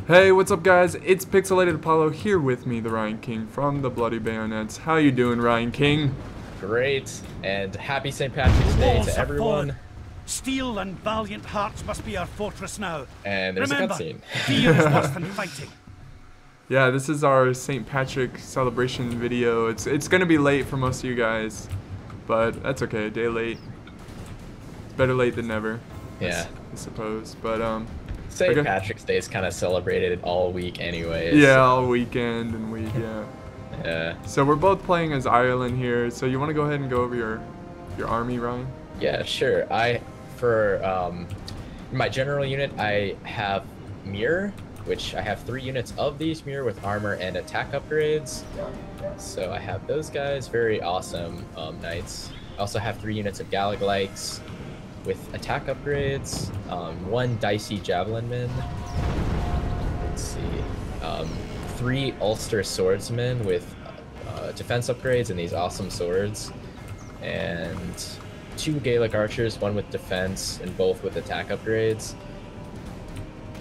Hey, what's up guys? It's Pixelated Apollo here with me, the Ryan King from the Bloody Bayonets. How you doing, Ryan King? Great, and happy St. Patrick's Day to everyone. Steel and valiant hearts must be our fortress now. And there's Remember, a cutscene. fear is worse than fighting. Yeah, this is our St. Patrick celebration video. It's gonna be late for most of you guys, but that's okay. A day late. It's better late than never. Yeah, I suppose. But St. Patrick's Day is kind of celebrated all week, anyways. Yeah, all weekend and week. Yeah. Yeah. So we're both playing as Ireland here. So you want to go ahead and go over your army, Ryan? Yeah, sure. For my general unit, I have Mirror, which I have 3 units of these Mirror with armor and attack upgrades. So I have those guys, very awesome knights. I also have 3 units of Galaglites with attack upgrades, 1 dicey javelin man. Let's see, 3 Ulster swordsmen with defense upgrades and these awesome swords, and 2 Gaelic archers, 1 with defense and both with attack upgrades.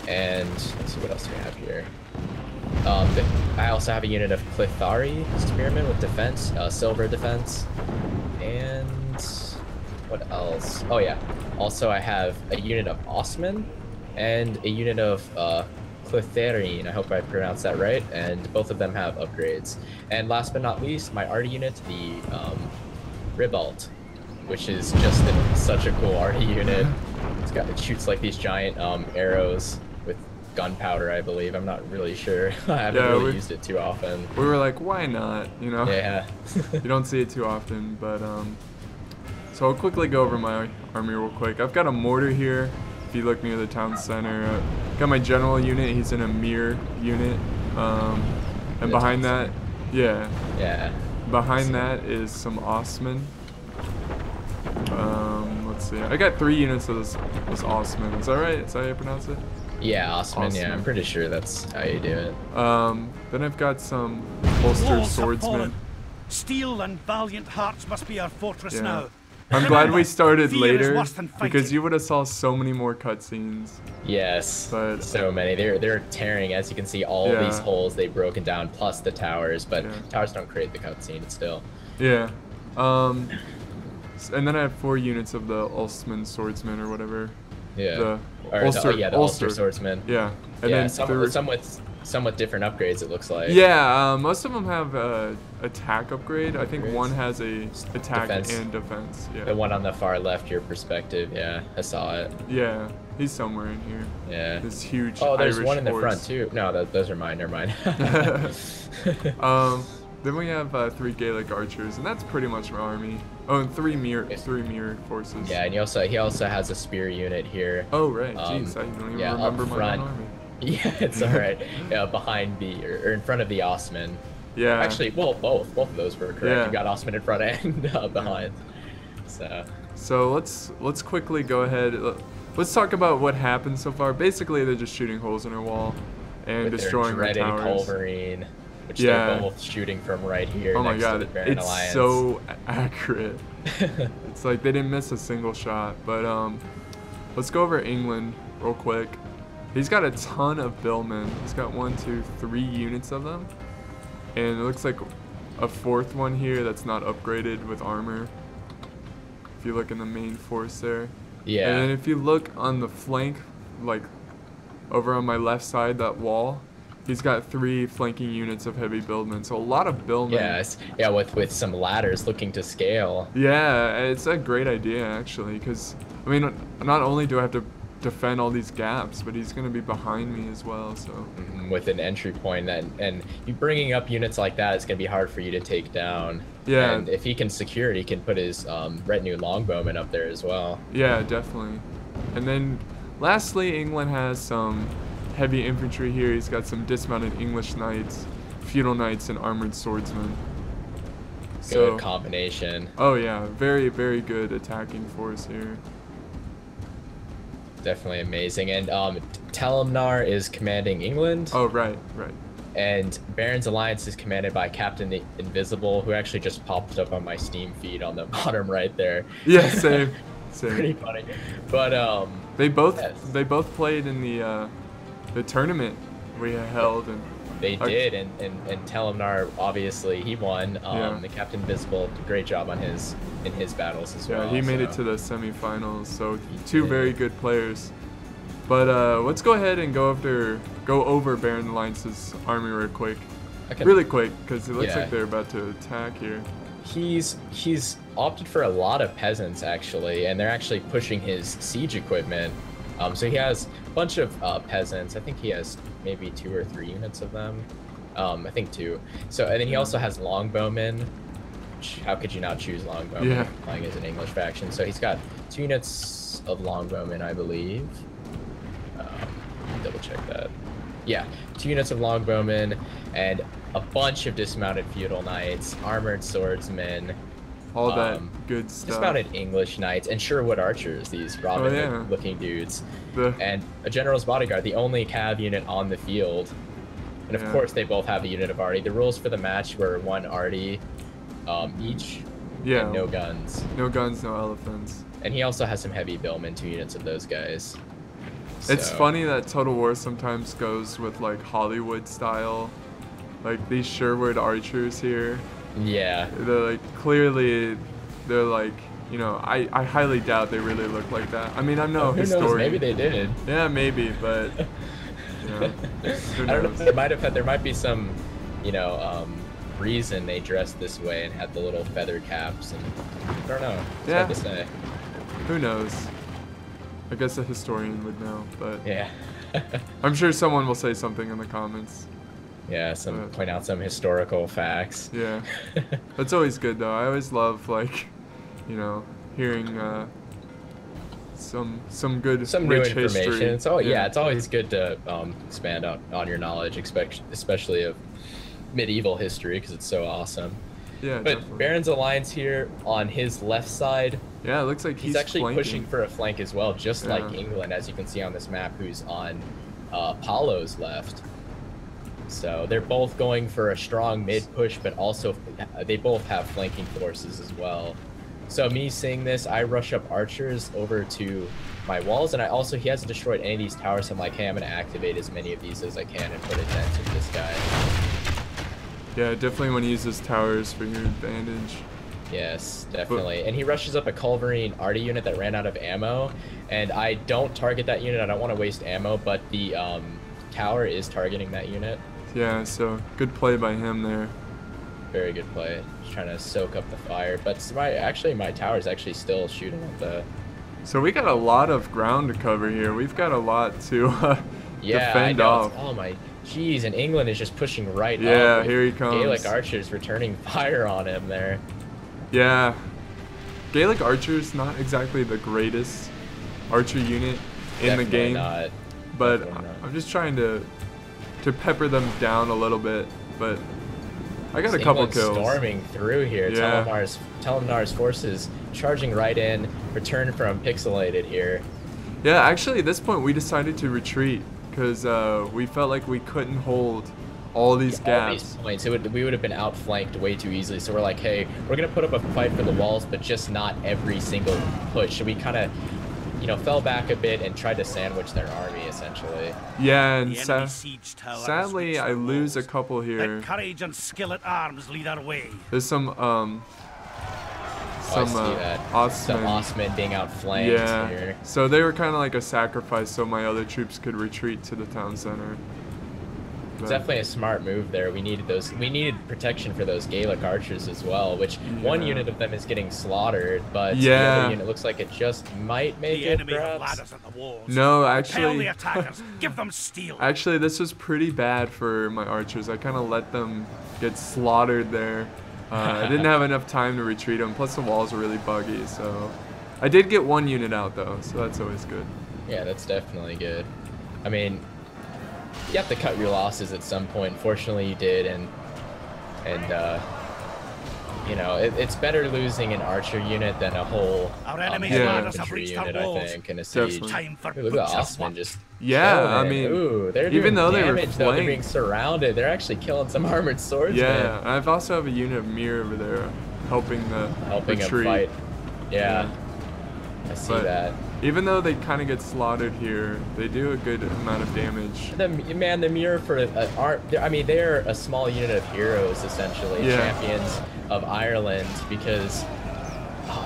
And let's see, what else do we have here? I also have a unit of Clithari spearmen with defense, silver defense, and what else? Oh yeah, also I have a unit of Osman and a unit of Clitharine, I hope I pronounced that right, and both of them have upgrades. And last but not least, my arty unit, the Ribalt, which is just such a cool arty unit. It shoots like these giant arrows with gunpowder, I believe. I'm not really sure. I haven't really used it too often. We were like, why not? You know? Yeah. You don't see it too often, but so I'll quickly go over my army real quick. I've got a mortar here. If you look near the town center, got my general unit. He's in a mirror unit, and behind that, behind that is some Osman. Let's see. I got 3 units of this Osman. Is that right? Is that how you pronounce it? Yeah, Osman. Yeah, I'm pretty sure that's how you do it. Then I've got some Ulster swordsmen. Steel and valiant hearts must be our fortress now. I'm glad we started later because you would have saw so many more cutscenes. Yes, but so many. They're tearing, as you can see, all these holes they've broken down, plus the towers. But towers don't create the cutscene still. Yeah. And then I have 4 units of the Ulstman swordsman or whatever. Yeah. The Ulster swordsman. Yeah. And yeah. then Some with different upgrades, it looks like. Yeah, most of them have attack upgrade. I think one has a attack and defense. Yeah. The one on the far left, your perspective. Yeah, I saw it. Yeah, he's somewhere in here. Yeah. This huge. Oh, there's Irish one in the horse. front too. No, those are mine. Never mind. Then we have 3 Gaelic archers, and that's pretty much my army. Oh, and 3 mirror forces. Yeah, and he also has a spear unit here. Oh right, jeez, I don't even remember my own army. Yeah, it's all right. Yeah, behind or in front of the Osman. Yeah. Actually, well, both of those were correct. Yeah. You got Osman in front and behind. So let's quickly go ahead. Let's talk about what happened so far. Basically, they're just shooting holes in our wall and with destroying their the towers. Culverine, which they're both shooting from right here. Oh my next god, to the Baron it's Alliance. so accurate. It's like they didn't miss a single shot. But let's go over England real quick. He's got a ton of billmen. He's got 1, 2, 3 units of them. And it looks like a 4th one here that's not upgraded with armor. If you look in the main force there. Yeah. And then if you look on the flank, like over on my left side, that wall, he's got 3 flanking units of heavy billmen. So a lot of billmen. Yes. Yeah, with some ladders looking to scale. Yeah, it's a great idea actually, because I mean, not only do I have to defend all these gaps, but he's going to be behind me as well, so with an entry point, and you bringing up units like that, it's going to be hard for you to take down. Yeah, and if he can secure it, he can put his retinue longbowmen up there as well. Yeah, definitely. And then lastly, England has some heavy infantry here. He's got some dismounted English knights, feudal knights, and armored swordsmen. Good combination. Oh yeah, very, very good attacking force here. Definitely amazing. And Telemnar is commanding England. Oh, right. And Baron's Alliance is commanded by Captain Invisible, who actually just popped up on my Steam feed on the bottom right there. Yeah, same. Pretty funny. But they both played in the tournament we held. And they did, and Telemnar, obviously he won. The Captain Invisible did a great job on in his battles as well. Yeah, he made it to the semifinals. So two very good players. But let's go ahead and go over Baron Alliance's army real quick. Really quick, because it looks like they're about to attack here. He's opted for a lot of peasants actually, and they're actually pushing his siege equipment. So he has a bunch of peasants. I think he has maybe 2 or 3 units of them. I think 2. So and then he also has longbowmen. How could you not choose longbowmen playing as an English faction? So he's got 2 units of longbowmen, I believe. Double check that. Yeah, 2 units of longbowmen and a bunch of dismounted feudal knights, armored swordsmen, all that good stuff. Dismounted English knights, and Sherwood archers, these Robin Hood looking dudes. And a general's bodyguard, the only cav unit on the field. And of course they both have a unit of arty. The rules for the match were 1 arty each. Yeah. And no guns. No guns, no elephants. And he also has some heavy billmen, 2 units of those guys. It's funny that Total War sometimes goes with like Hollywood style. Like these Sherwood archers here. Yeah. They're like, clearly, they're like, you know, I highly doubt they really look like that. I mean, I'm no historian. Knows? Maybe they did. Yeah, maybe, but, you know, who I don't knows? know. There might be some, you know, reason they dressed this way and had the little feather caps, and I don't know. It's hard to say. Who knows? I guess a historian would know, but yeah. I'm sure someone will say something in the comments. Yeah, point out some historical facts. Yeah, that's always good though. I always love like, you know, hearing some good rich new information. History. So yeah, it's always good to expand on your knowledge, especially of medieval history, because it's so awesome. Yeah, but definitely. Baron's Alliance here on his left side. Yeah, it looks like he's actually flanking. pushing for a flank as well, just like England, as you can see on this map, who's on Paulo's left. So they're both going for a strong mid push, but also they both have flanking forces as well. So me seeing this, I rush up archers over to my walls, and he hasn't destroyed any of these towers, so I'm like, hey, I'm going to activate as many of these as I can and put a dent in this guy. Yeah, definitely want to use his towers for your advantage. Yes, definitely. And he rushes up a Culverine arty unit that ran out of ammo, and I don't target that unit. I don't want to waste ammo, but the tower is targeting that unit. Yeah, so good play by him there. Very good play. Just trying to soak up the fire, but my tower is actually still shooting at the. So we got a lot of ground to cover here. We've got a lot to defend off. Oh my, jeez! And England is just pushing right up. Yeah, here he comes. Gaelic archers returning fire on him there. Yeah, Gaelic archers not exactly the greatest archer unit in the game, but I'm just trying to pepper them down a little bit. But I got a couple kills. Storming through here. Yeah. Telemnar's forces charging right in. Return from Pixelated here. Yeah, actually at this point we decided to retreat because we felt like we couldn't hold all these gaps. All these points. We would have been outflanked way too easily. So we're like, hey, we're gonna put up a fight for the walls, but just not every single push. So we kind of, you know, fell back a bit and tried to sandwich their army essentially. Yeah, and sadly I lose a couple here. Let courage and skill at arms lead our way. There's some Osman being outflanked here. So they were kind of like a sacrifice so my other troops could retreat to the town center. It's definitely a smart move there. We needed protection for those Gaelic archers as well, which one unit of them is getting slaughtered, but the other unit looks like it just might make it, perhaps. No, actually, the attackers. Give them steel. Actually, this was pretty bad for my archers. I kind of let them get slaughtered there. I didn't have enough time to retreat them, plus the walls were really buggy, so I did get one unit out though, so that's always good. Yeah, that's definitely good. I mean, you have to cut your losses at some point. Fortunately, you did, and you know, it's better losing an archer unit than a whole infantry unit, I think, in a siege. Look at Osman just. Yeah, I mean, they're even though they were flanked, they're being surrounded. They're actually killing some armored swordsmen. Yeah, and I've also have a unit of Mir over there helping the retreat. Him fight. Yeah. I see But that. even though they kind of get slaughtered here, they do a good amount of damage. The mirror for I mean, they're a small unit of heroes essentially, Yeah. champions of Ireland, because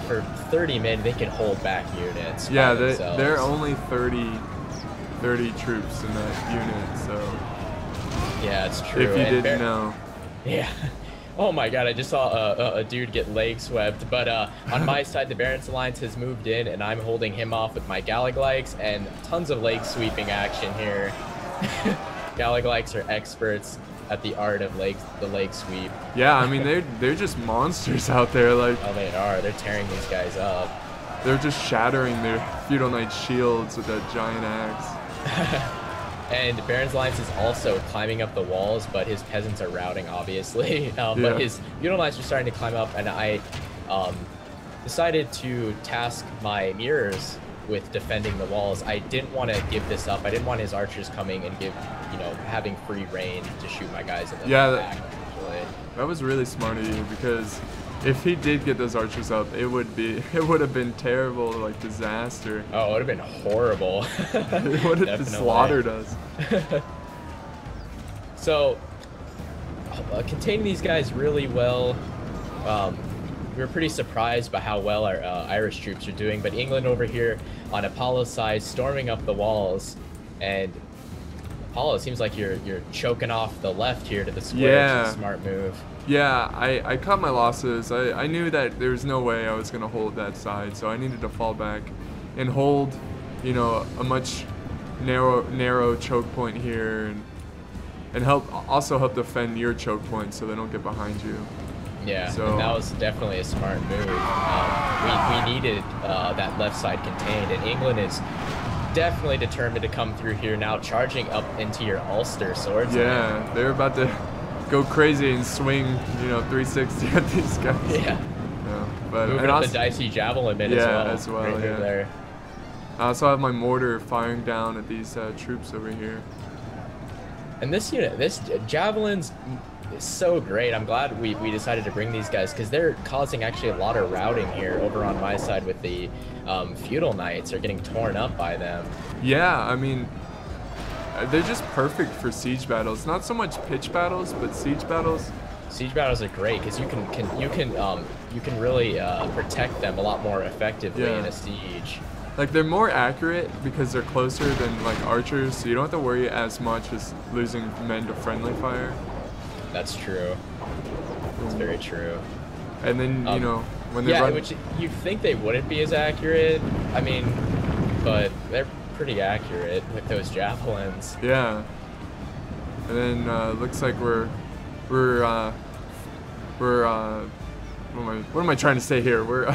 for 30 men they can hold back units. Yeah, by themselves. they're only 30 troops in that unit, so Yeah, it's true. if you And didn't know. Yeah. Oh my god, I just saw a dude get leg swept, but on my side the Barons Alliance has moved in and I'm holding him off with my Galaglikes and tons of leg sweeping action here. Galaglikes are experts at the art of the leg sweep. Yeah, I mean they're just monsters out there. Like, Oh, they are. They're tearing these guys up. they're just shattering their feudal knight shields with that giant axe. And Baron's Alliance is also climbing up the walls, but his peasants are routing, obviously. Yeah. But his feudal knights are starting to climb up, and I decided to task my mirrors with defending the walls. I didn't want to give this up. I didn't want his archers coming and having free reign to shoot my guys in the back. That was really smart of you, because if he did get those archers up, it would have been terrible, like disaster. Oh, it would have been horrible. It would have just slaughtered us. So, containing these guys really well. We were pretty surprised by how well our Irish troops are doing, but England over here on Apollo's side, storming up the walls, and Apollo, it seems like you're choking off the left here to the square. Yeah. Which is a smart move. Yeah, I cut my losses. I knew that there was no way I was going to hold that side, so I needed to fall back and hold, a much narrow choke point here, and also help defend your choke point so they don't get behind you. Yeah, So and that was definitely a smart move. We needed that left side contained, and England is definitely determined to come through here now, charging up into your Ulster swords. yeah, they're about to go crazy and swing, 360 at these guys. Yeah. But Moving and up also, the dicey javelin bit Yeah, as well. Right yeah. there. I also have my mortar firing down at these troops over here. And this unit, this javelins is so great. I'm glad we decided to bring these guys, because they're causing actually a lot of routing here over on my side with the feudal knights are getting torn up by them. Yeah, I mean, they're just perfect for siege battles. Not so much pitch battles, but siege battles. Siege battles are great because you can really protect them a lot more effectively in a siege. Like, they're more accurate because they're closer than like archers, so you don't have to worry as much as losing men to friendly fire. That's true. That's very true. And then when they run, which you'd think they wouldn't be as accurate. I mean, but they're pretty accurate with those javelins. yeah. And then looks like we're what am I trying to say here? We're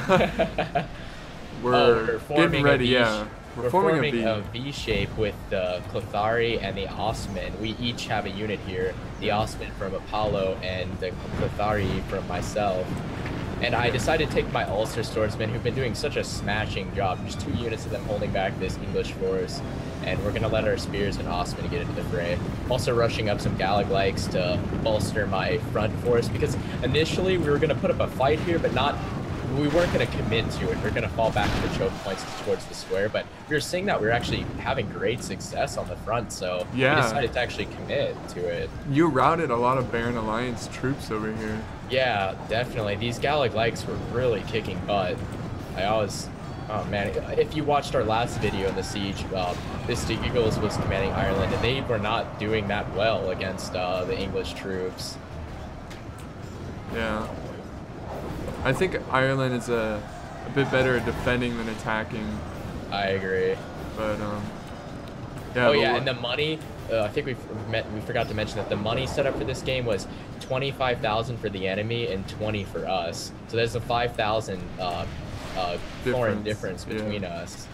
We're getting ready. Yeah. We're We're forming a V shape with the Clothari and the Osman. We each have a unit here. The Osman from Apollo and the Clothari from myself. And I decided to take my Ulster swordsmen, who've been doing such a smashing job. There's 2 units of them holding back this English force. And we're going to let our spears and Osman get into the fray. Also rushing up some Galaglikes to bolster my front force, because initially we were going to put up a fight here, but we weren't going to commit to it. We are going to fall back to the choke points towards the square, but we were seeing that we were actually having great success on the front, so we decided to actually commit to it. You routed a lot of Baron Alliance troops over here. Yeah, definitely. These Galaglikes were really kicking butt. Oh man, if you watched our last video in the siege, this Eagles was commanding Ireland, and they were not doing that well against the English troops. Yeah. I think Ireland is a bit better at defending than attacking. I agree. But yeah. Oh yeah, and the money. I think we forgot to mention that the money set up for this game was 25,000 for the enemy and 20 for us. So there's a 5,000 foreign difference between us.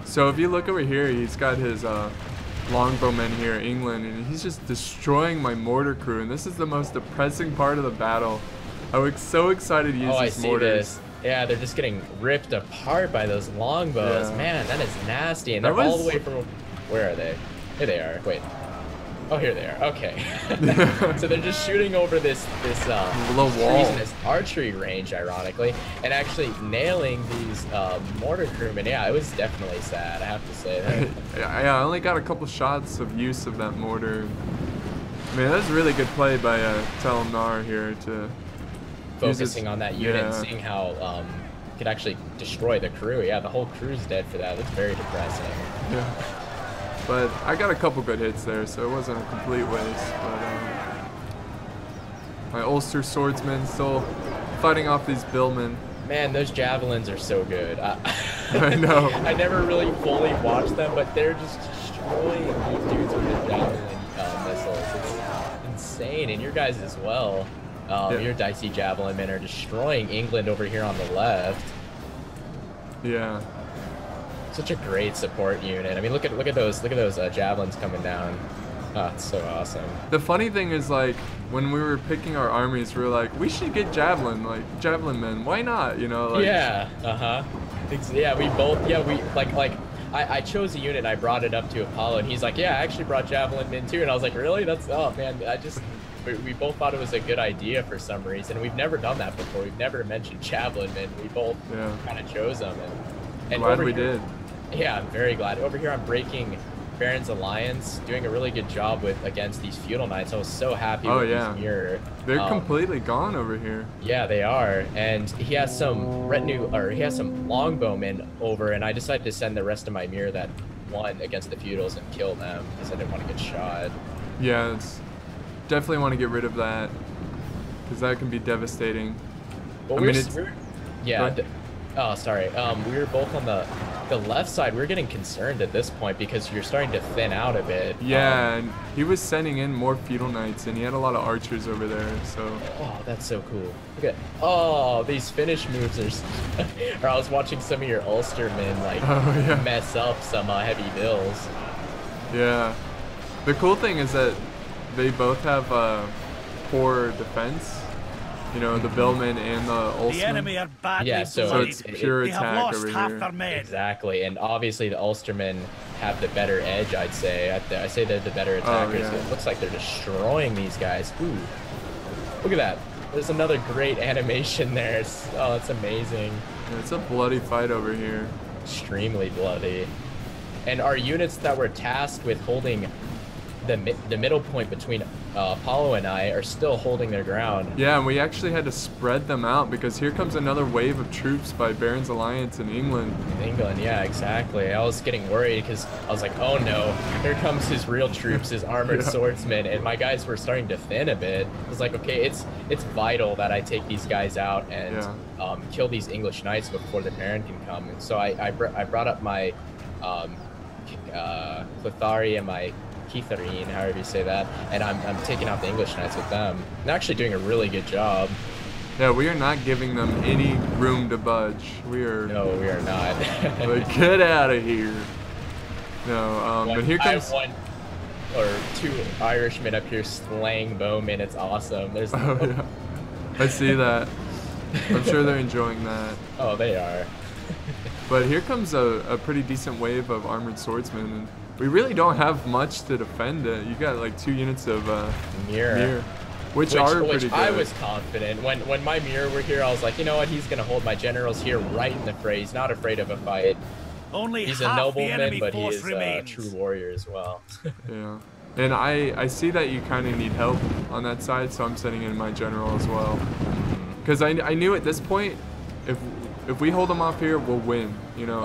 So if you look over here, he's got his longbowmen here, England, and he's just destroying my mortar crew. And this is the most depressing part of the battle. I was so excited to use these mortars. This. Yeah, they're just getting ripped apart by those longbows. Yeah. Man, that is nasty. And they're all the way from... Where are they? Here they are. Wait. Oh, here they are. Okay. So they're just shooting over this low wall, this archery range, ironically, and actually nailing these mortar crewmen. Yeah, it was definitely sad, I have to say that. Yeah, I only got a couple shots of use of that mortar. I mean, that was a really good play by Telemnar here to Focusing on that unit and seeing how it could actually destroy the crew. Yeah, the whole crew's dead for that. That's very depressing. Yeah. But I got a couple good hits there, so it wasn't a complete waste. But my Ulster swordsman still fighting off these billmen. Man, those javelins are so good. I know. I never really fully watched them, but they're just destroying these dudes with the javelin missiles. It's insane, and your guys as well. Your dicey javelin men are destroying England over here on the left. Yeah. Such a great support unit. I mean, look at those javelins coming down. Oh, it's so awesome. The funny thing is, like, when we were picking our armies, we were like, we should get javelin men. Why not? You know? Like, yeah. Yeah. We both. Yeah. We I chose a unit and I brought it up to Apollo, and he's like, yeah, I actually brought javelin men too, and I was like, really? That's, oh man, we both thought it was a good idea for some reason. We've never done that before. We've never mentioned javelin men. We both kind of chose them, and glad we did. Yeah, I'm very glad. Over here, I'm breaking Baron's Alliance, doing a really good job against these feudal knights. I was so happy with this mirror. They're completely gone over here. Yeah, they are. And he has some retinue, or he has some longbowmen over, and I decided to send the rest of my mirror that won against the feudals and kill them because I didn't want to get shot. Yeah, definitely want to get rid of that because that can be devastating. Well, oh, sorry. We were both on the left side. We were getting concerned at this point because you're starting to thin out a bit. Yeah, and he was sending in more feudal knights, and he had a lot of archers over there. So. Oh, that's so cool. Look at these finish moves are. Or I was watching some of your Ulstermen mess up some heavy bills. Yeah, the cool thing is that they both have poor defense. You know, the billmen and the Ulstermen. The enemy are badly so it's pure attack over here. Exactly, and obviously the Ulstermen have the better edge, I'd say. I say they're the better attackers. It looks like they're destroying these guys. Ooh, look at that. There's another great animation there. It's amazing. Yeah, it's a bloody fight over here. Extremely bloody. And our units that were tasked with holding the middle point between Apollo and I are still holding their ground. Yeah, and we actually had to spread them out because here comes another wave of troops by Baron's Alliance in England. England, yeah, exactly. I was getting worried because I was like, oh no, here comes his real troops, his armored swordsmen, and my guys were starting to thin a bit. I was like, okay, it's vital that I take these guys out and kill these English knights before the Baron can come. And so I brought up my Clethari and my Keitharine, however you say that, and I'm taking out the English knights with them. They're actually doing a really good job. Yeah, we are not giving them any room to budge. No, we are not. Like, get out of here. No, but here comes... I have one or two Irishmen up here slaying bowmen. It's awesome. There's yeah. I see that. I'm sure they're enjoying that. Oh, they are. But here comes a pretty decent wave of armored swordsmen, and we really don't have much to defend it. You got like 2 units of mirror. Which are pretty good. I was confident. When my mirror were here, I was like, you know what, he's going to hold my generals here right in the fray. He's not afraid of a fight. He's a nobleman, but he is a true warrior as well. Yeah. And I see that you kind of need help on that side, so I'm sending in my general as well. Because I knew at this point, if we hold him off here, we'll win. You know,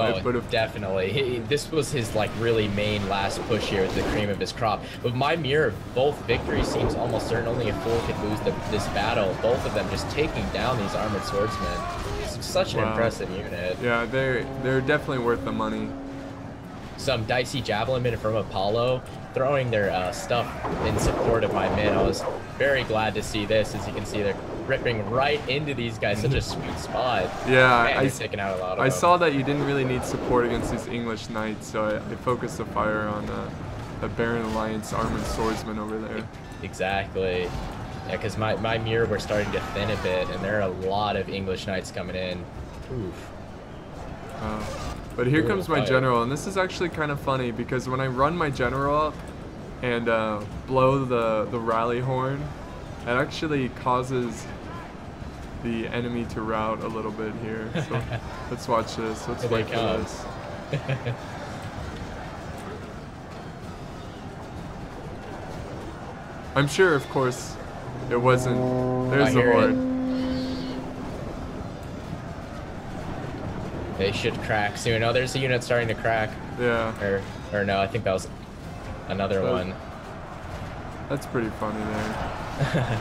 definitely. This was his like really main last push here with the cream of his crop. With my mirror, both victories seems almost certain. Only a fool could lose this battle. Both of them just taking down these armored swordsmen. It's such an impressive unit. Yeah, they're definitely worth the money. Some dicey javelin men from Apollo throwing their stuff in support of my men. I was very glad to see this. As you can see, they're ripping right into these guys. Such a sweet spot. Yeah, man, taking out a lot of them. I saw that you didn't really need support against these English knights, so I focused the fire on the Baron Alliance armored swordsman over there. Exactly. Yeah, because my mirror were starting to thin a bit, and there are a lot of English knights coming in. Oof. But here comes my general, and this is actually kind of funny because when I run my general up, and blow the rally horn. It actually causes the enemy to rout a little bit here. So let's watch this. Let's wait for this. I'm sure, of course, it wasn't. There's the horde. They should crack soon. Oh, there's a unit starting to crack. Yeah. Or no, I think that was another one. That's pretty funny there.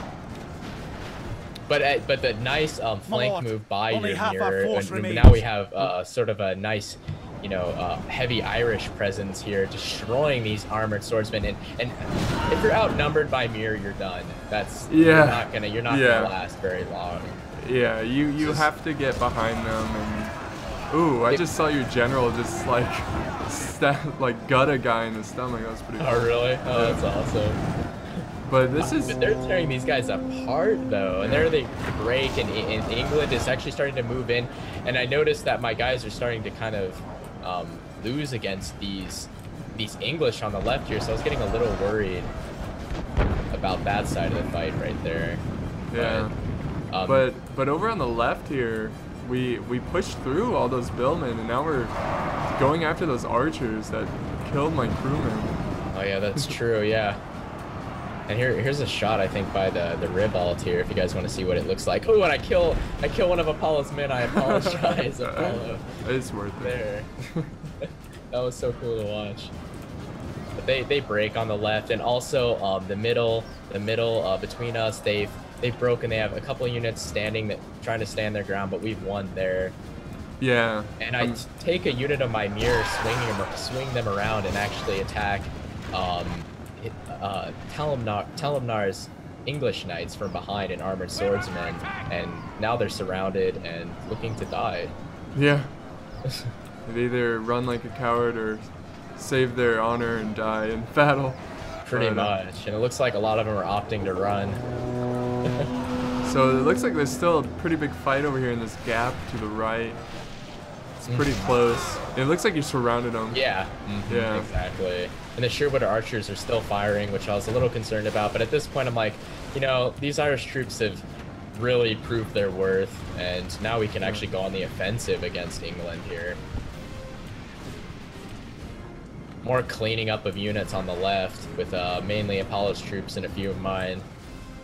But the nice flank move by your mirror, and now we have sort of a nice, you know, heavy Irish presence here, destroying these armored swordsmen. And if you're outnumbered by mirror, you're done. That's you're not gonna last very long. Yeah, you have to get behind them and. Ooh, I just saw your general just like gut a guy in the stomach. That was pretty cool. Oh really? Oh, that's awesome. But this is... But they're tearing these guys apart, though. And there they break, and England is actually starting to move in. And I noticed that my guys are starting to kind of lose against these English on the left here, so I was getting a little worried about that side of the fight right there. Yeah. But over on the left here, we pushed through all those billmen, and now we're going after those archers that killed my crewmen. Oh yeah, that's true. Yeah. And here's a shot, I think, by the Ribald here, if you guys want to see what it looks like. Oh, and I kill one of Apollo's men. I apologize, Apollo. It's worth it. There. That was so cool to watch. But they break on the left, and also the middle between us, they've broken. They have a couple units trying to stand their ground, but we've won there. Yeah. And I take a unit of my mirror, swing them around, and actually attack Talimnar's English knights from behind and armored swordsmen, and now they're surrounded and looking to die. Yeah. They either run like a coward or save their honor and die in battle. Pretty much. And it looks like a lot of them are opting to run. So it looks like there's still a pretty big fight over here in this gap to the right. It's pretty close. It looks like you surrounded them. Yeah. Yeah. Exactly. And the Sherwood archers are still firing, which I was a little concerned about. But at this point, I'm like, you know, these Irish troops have really proved their worth, and now we can actually go on the offensive against England here. More cleaning up of units on the left with mainly Apollo's troops and a few of mine.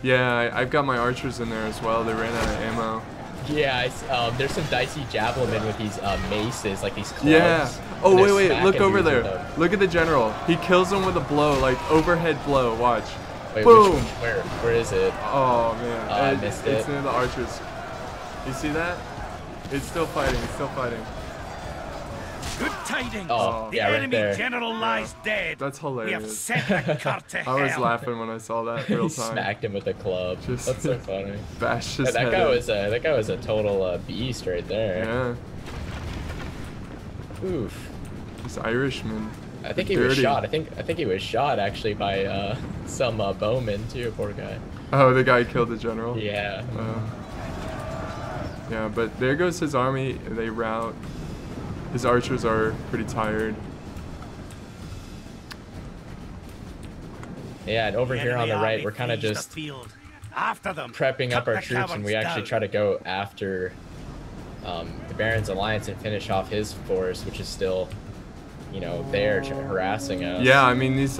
Yeah, I've got my archers in there as well. They ran out of ammo. Yeah, there's some dicey javelinmen with these maces, like these clubs. Yeah. Oh, wait, look over there. Look at the general. He kills him with a blow, like overhead blow. Watch. Wait, boom. Where is it? Oh, man. I missed it. It's near the archers. You see that? It's still fighting. It's still fighting. Good tidings. Oh, the yeah, enemy right there. general lies dead. That's hilarious. We have sent the cart to hell. I was laughing when I saw that real time. Smacked him with a club. That's so funny. Bashed his that head guy was a total beast right there. Yeah. Oof. This Irishman. I think he was shot. I think he was shot actually by some bowmen too. Poor guy. Oh, the guy killed the general. Yeah. Yeah, but there goes his army. They rout. His archers are pretty tired. Yeah, and over here on the right, we're kind of just prepping up our troops, and we actually try to go after the Baron's alliance and finish off his force, which is still, you know, there harassing us. Yeah, I mean, these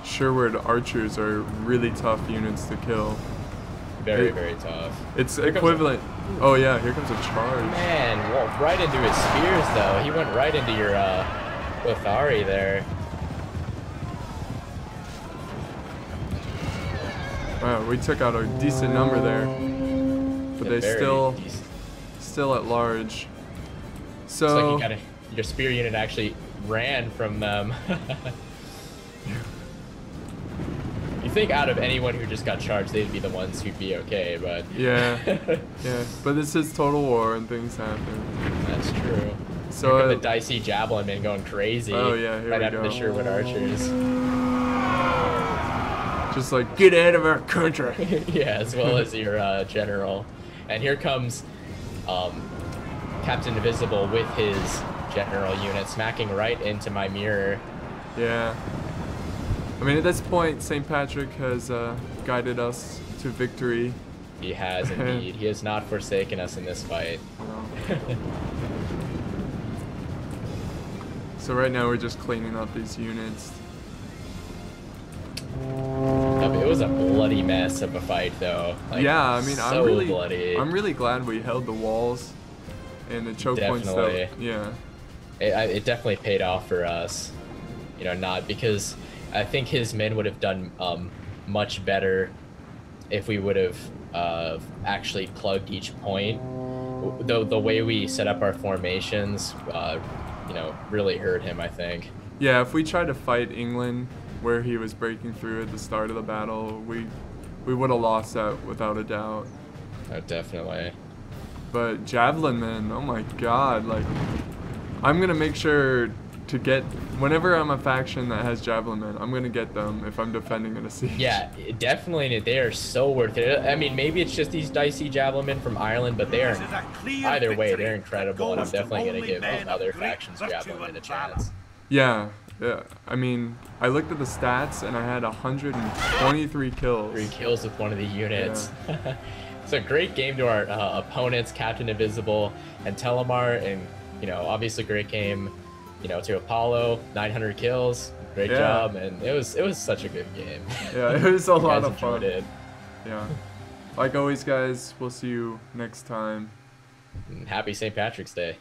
Sherwood archers are really tough units to kill. Very, very tough. It's equivalent. Oh yeah, here comes a charge. Man, right into his spears though. He went right into your Lothari there. Wow, we took out a decent number there, but they still at large. So it's like your spear unit actually ran from them. You think out of anyone who just got charged, they'd be the ones who'd be okay, but yeah, yeah. But this is total war and things happen. That's true. So the dicey javelin men going crazy. Oh yeah, here right we after go. the Sherwood archers. Just like get out of our country. Yeah, as well as your general. And here comes Captain Invisible with his general unit, smacking right into my mirror. Yeah. I mean, at this point, St. Patrick has guided us to victory. He has indeed. He has not forsaken us in this fight. No. So right now we're just cleaning up these units. It was a bloody mess of a fight, though. Like, yeah, I mean, so bloody. I'm really glad we held the walls and the choke points. Definitely. Yeah. It definitely paid off for us. You know, not because I think his men would have done much better if we would have actually plugged each point. Though the way we set up our formations, you know, really hurt him, I think. Yeah, if we tried to fight England where he was breaking through at the start of the battle, we would have lost that without a doubt. Oh, definitely. But javelin men, oh my god, like I'm gonna make sure to get, whenever I'm a faction that has javelin men, I'm gonna get them if I'm defending in a siege. Yeah, definitely, they are so worth it. I mean, maybe it's just these dicey javelin men from Ireland, but they are, either way, they're incredible, and I'm definitely gonna give other factions javelin men a chance. Yeah, yeah. I mean, I looked at the stats and I had 123 kills. 3 kills with one of the units. Yeah. It's a great game to our opponents, Captain Invisible and Telemar, and you know, obviously great game, you know, to Apollo, 900 kills, great job, and it was such a good game. Yeah, it was a lot of fun. It. Yeah. Like always, guys, we'll see you next time. And happy St. Patrick's Day.